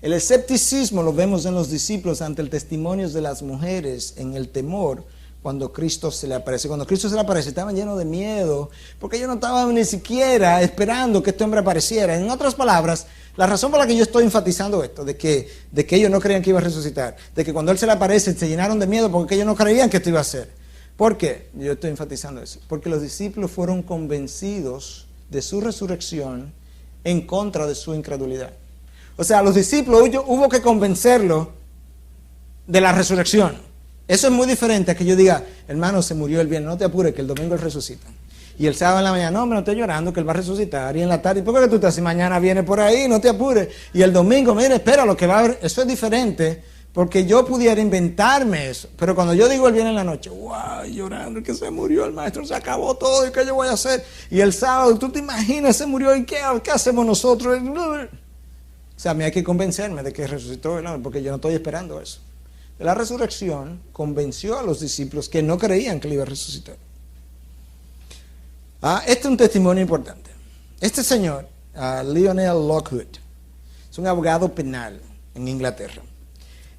El escepticismo lo vemos en los discípulos ante el testimonio de las mujeres, en el temor cuando Cristo se le aparece. Cuando Cristo se le aparece estaban llenos de miedo porque ellos no estaban ni siquiera esperando que este hombre apareciera. En otras palabras, la razón por la que yo estoy enfatizando esto, de que ellos no creían que iba a resucitar, de que cuando Él se le aparece se llenaron de miedo porque ellos no creían que esto iba a ser. ¿Por qué? Yo estoy enfatizando eso. Porque los discípulos fueron convencidos de su resurrección en contra de su incredulidad. O sea, los discípulos hubo que convencerlos de la resurrección. Eso es muy diferente a que yo diga, hermano, se murió el viernes, no te apures que el domingo Él resucita. Y el sábado en la mañana, no, hombre, no estoy llorando que Él va a resucitar. Y en la tarde, ¿por qué tú estás? Si mañana viene por ahí, no te apures. Y el domingo, mire, espera lo que va a haber. Eso es diferente. Porque yo pudiera inventarme eso. Pero cuando yo digo Él viene en la noche, wow, llorando que se murió el maestro, se acabó todo, ¿y qué yo voy a hacer? Y el sábado, tú te imaginas, se murió, ¿y qué hacemos nosotros? O sea, a mí hay que convencerme de que resucitó el hombre, porque yo no estoy esperando eso. La resurrección convenció a los discípulos que no creían que Él iba a resucitar. Este es un testimonio importante. Este señor, Lionel Lockwood, es un abogado penal en Inglaterra.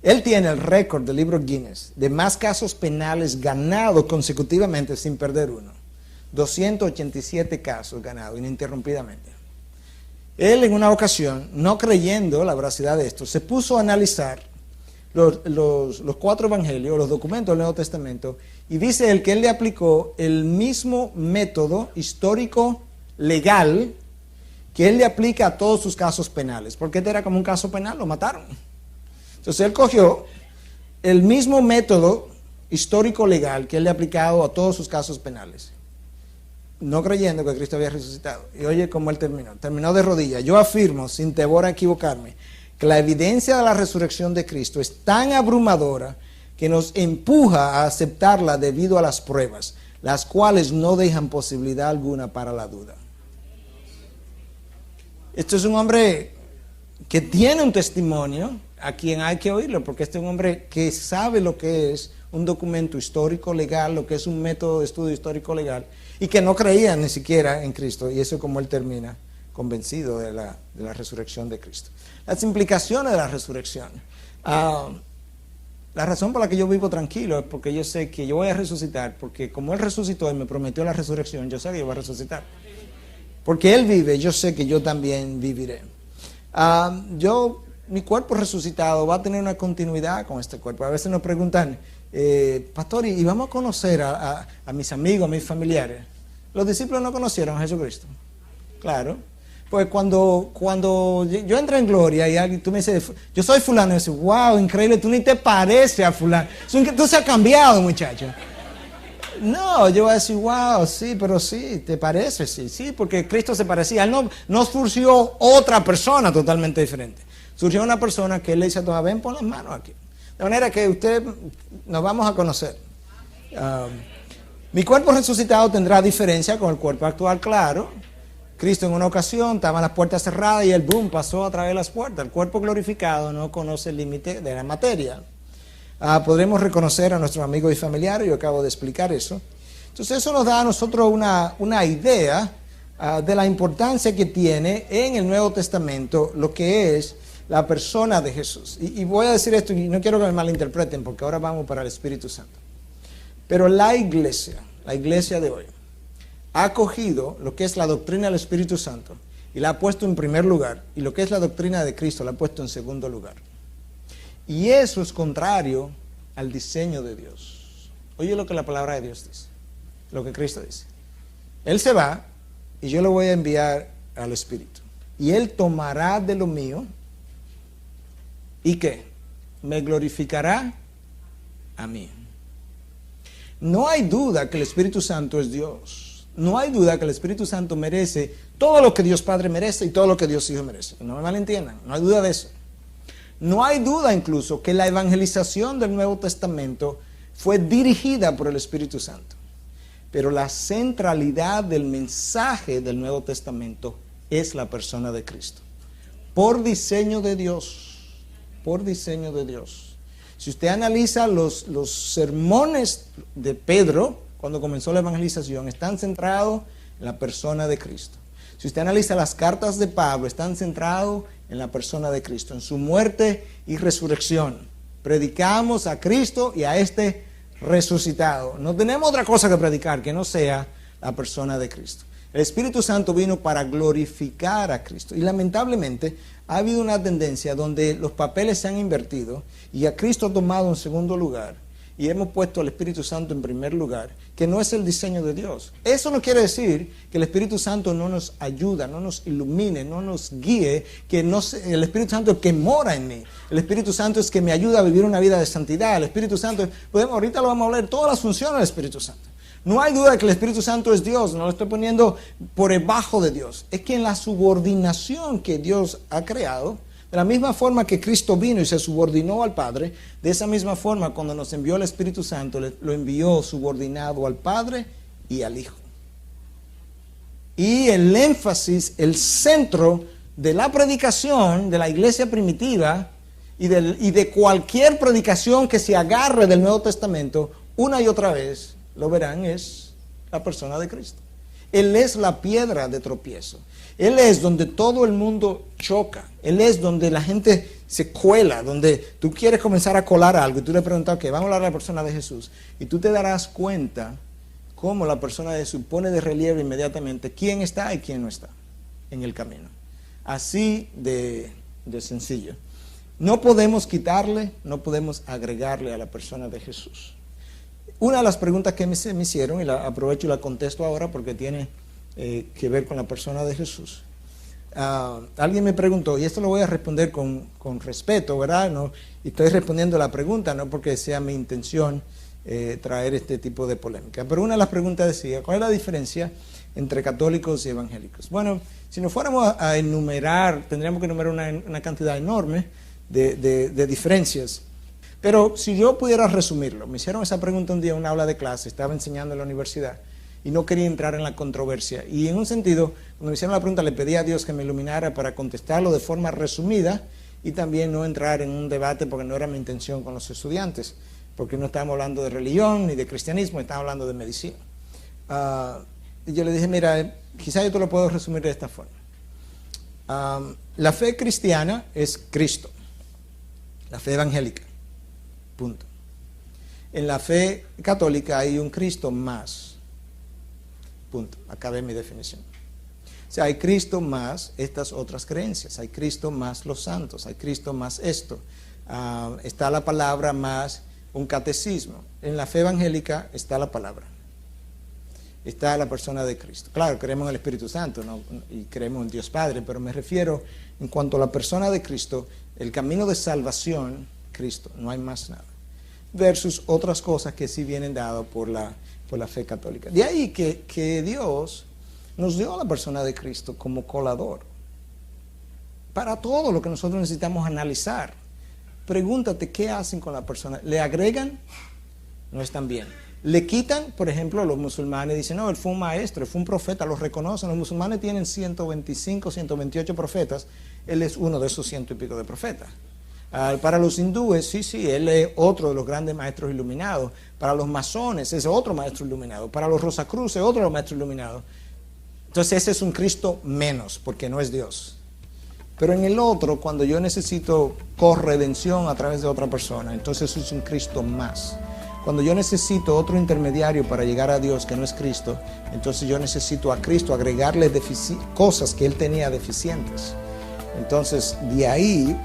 Él tiene el récord del libro Guinness de más casos penales ganados consecutivamente sin perder uno. 287 casos ganados ininterrumpidamente. Él en una ocasión, no creyendo la veracidad de esto, se puso a analizar los 4 evangelios, los documentos del Nuevo Testamento, y dice él que él le aplicó el mismo método histórico legal que él le aplica a todos sus casos penales, porque este era como un caso penal, lo mataron. Entonces él cogió el mismo método histórico legal que él le ha aplicado a todos sus casos penales, no creyendo que Cristo había resucitado. Y oye cómo él terminó de rodillas. Yo afirmo, sin temor a equivocarme, que la evidencia de la resurrección de Cristo es tan abrumadora que nos empuja a aceptarla debido a las pruebas, las cuales no dejan posibilidad alguna para la duda. Esto es un hombre que tiene un testimonio a quien hay que oírlo, porque este es un hombre que sabe lo que es un documento histórico legal, lo que es un método de estudio histórico legal, y que no creía ni siquiera en Cristo, y eso es como él termina, convencido de la resurrección de Cristo. Las implicaciones de la resurrección. La razón por la que yo vivo tranquilo es porque yo sé que yo voy a resucitar, porque como Él resucitó y me prometió la resurrección, yo sé que yo voy a resucitar. Porque Él vive, yo sé que yo también viviré. Mi cuerpo resucitado va a tener una continuidad con este cuerpo. A veces nos preguntan, pastor, ¿y vamos a conocer a mis amigos, a mis familiares? Los discípulos no conocieron a Jesucristo. Claro. Pues cuando yo entro en gloria y alguien, tú me dices, yo soy fulano, y yo digo, wow, increíble, tú ni te pareces a fulano. Tú se has cambiado, muchacho. No, yo voy a decir, wow, sí, pero sí, te parece, sí, porque Cristo se parecía. Él no surgió otra persona totalmente diferente. Surgió una persona que él le dice a todos, ven, pon las manos aquí. De manera que nos vamos a conocer. Mi cuerpo resucitado tendrá diferencia con el cuerpo actual, claro. Cristo en una ocasión estaban las puertas cerradas y el boom pasó a través de las puertas. El cuerpo glorificado no conoce el límite de la materia. Podremos reconocer a nuestros amigos y familiares, yo acabo de explicar eso. Entonces eso nos da a nosotros una idea de la importancia que tiene en el Nuevo Testamento lo que es la persona de Jesús. Y voy a decir esto y no quiero que me malinterpreten porque ahora vamos para el Espíritu Santo. Pero la iglesia de hoy, ha cogido lo que es la doctrina del Espíritu Santo y la ha puesto en primer lugar, y lo que es la doctrina de Cristo la ha puesto en segundo lugar. Y eso es contrario al diseño de Dios. Oye lo que la palabra de Dios dice, lo que Cristo dice. Él se va y yo lo voy a enviar al Espíritu. Y Él tomará de lo mío y ¿qué? Me glorificará a mí. No hay duda que el Espíritu Santo es Dios. No hay duda que el Espíritu Santo merece todo lo que Dios Padre merece y todo lo que Dios Hijo merece. No me malentiendan, no hay duda de eso. No hay duda incluso que la evangelización del Nuevo Testamento fue dirigida por el Espíritu Santo. Pero la centralidad del mensaje del Nuevo Testamento es la persona de Cristo. Por diseño de Dios. Por diseño de Dios. Si usted analiza los sermones de Pedro, cuando comenzó la evangelización, están centrados en la persona de Cristo. Si usted analiza las cartas de Pablo, están centrados en la persona de Cristo, en su muerte y resurrección. Predicamos a Cristo y a este resucitado. No tenemos otra cosa que predicar que no sea la persona de Cristo. El Espíritu Santo vino para glorificar a Cristo. Y lamentablemente ha habido una tendencia donde los papeles se han invertido y a Cristo ha tomado en segundo lugar. Y hemos puesto al Espíritu Santo en primer lugar, que no es el diseño de Dios. Eso no quiere decir que el Espíritu Santo no nos ayuda, no nos ilumine, no nos guíe, el Espíritu Santo es el que mora en mí. El Espíritu Santo es que me ayuda a vivir una vida de santidad. El Espíritu Santo, ahorita lo vamos a hablar, todas las funciones del Espíritu Santo. No hay duda de que el Espíritu Santo es Dios, no lo estoy poniendo por debajo de Dios. Es que en la subordinación que Dios ha creado, de la misma forma que Cristo vino y se subordinó al Padre, de esa misma forma cuando nos envió el Espíritu Santo, lo envió subordinado al Padre y al Hijo. Y el énfasis, el centro de la predicación de la iglesia primitiva y de cualquier predicación que se agarre del Nuevo Testamento, una y otra vez, lo verán, es la persona de Cristo. Él es la piedra de tropiezo. Él es donde todo el mundo choca. Él es donde la gente se cuela, donde tú quieres comenzar a colar algo y tú le preguntas, ok, vamos a hablar de la persona de Jesús. Y tú te darás cuenta cómo la persona de Jesús pone de relieve inmediatamente quién está y quién no está en el camino. Así de sencillo. No podemos quitarle, no podemos agregarle a la persona de Jesús. Una de las preguntas que me hicieron, y la aprovecho y la contesto ahora porque tiene que ver con la persona de Jesús. Alguien me preguntó, y esto lo voy a responder con respeto, ¿verdad? ¿No? Y estoy respondiendo la pregunta, no porque sea mi intención traer este tipo de polémica. Pero una de las preguntas decía, ¿cuál es la diferencia entre católicos y evangélicos? Bueno, si nos fuéramos a enumerar, tendríamos que enumerar una cantidad enorme de diferencias. Pero si yo pudiera resumirlo, me hicieron esa pregunta un día en una aula de clase, estaba enseñando en la universidad y no quería entrar en la controversia. Y en un sentido, cuando me hicieron la pregunta, le pedí a Dios que me iluminara para contestarlo de forma resumida y también no entrar en un debate porque no era mi intención con los estudiantes, porque no estábamos hablando de religión ni de cristianismo, estábamos hablando de medicina. Y yo le dije, mira, quizá yo te lo puedo resumir de esta forma. La fe cristiana es Cristo, la fe evangélica. Punto. En la fe católica hay un Cristo más. Punto. Acabé mi definición. O sea, hay Cristo más estas otras creencias. Hay Cristo más los santos. Hay Cristo más esto. Está la palabra más un catecismo. En la fe evangélica está la palabra. está la persona de Cristo. Claro, creemos en el Espíritu Santo, ¿no? Y creemos en Dios Padre, pero me refiero en cuanto a la persona de Cristo, el camino de salvación, Cristo, no hay más nada. Versus otras cosas que sí vienen dadas por la fe católica. De ahí que Dios nos dio a la persona de Cristo como colador para todo lo que nosotros necesitamos analizar. Pregúntate qué hacen con la persona. ¿Le agregan? No están bien. Le quitan, por ejemplo, los musulmanes dicen, no, él fue un maestro, él fue un profeta, los reconocen. Los musulmanes tienen 125, 128 profetas. Él es uno de esos 100 y pico de profetas. Para los hindúes, sí, él es otro de los grandes maestros iluminados. Para los masones, es otro maestro iluminado. Para los Rosacruces, otro de los maestros iluminados. Entonces ese es un Cristo menos, porque no es Dios. Pero en el otro, cuando yo necesito corredención a través de otra persona, entonces es un Cristo más. Cuando yo necesito otro intermediario para llegar a Dios que no es Cristo, entonces yo necesito a Cristo agregarle cosas que Él tenía deficientes. Entonces, de ahí,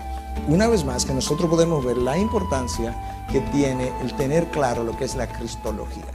una vez más, que nosotros podemos ver la importancia que tiene el tener claro lo que es la cristología.